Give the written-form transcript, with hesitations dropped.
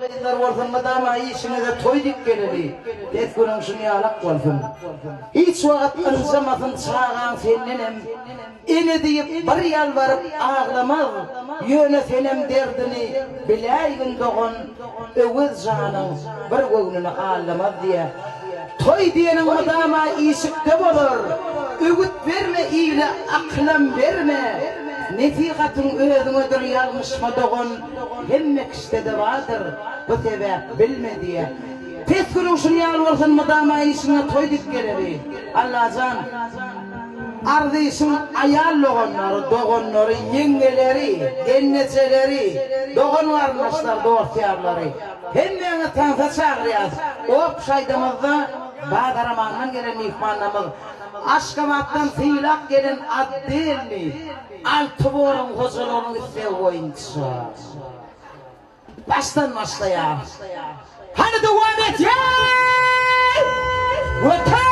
Kızlar olsun madama işine de toyduk geleli. Tek günün şunu yalak olsun. Hiç vakit anlamasın çağan senenem. Ene deyip bir yalvarıp ağlamaz. Yöne senem derdini bilaygın doğun. Övüz canın bir göğnünü ağlamaz diye. Toy diyenin madama işikte olur. Övüt verme iyile aklam verme. Netiqatın özüngödür yalmışma doğun. Hemmek işte de vardır. Bu sebep bilme diye. Pes günün şunu yalvarsın madama işine toyduk geleri. Allah can. Ardışın ayarlığınları, doğunları, yengeleri, genneçeleri, doğunlarmışlar, doğurtiyarları. Hemmeni tansa çağırıyaz. O şaydamızda Bağdaraman'dan gelen ihmanlamız. Aşkamat'tan sıylak gelen ad değil mi? Altı borun huzurunu ise oyuncu. Baştan başlaya. Hadi devam et ya! Yeter!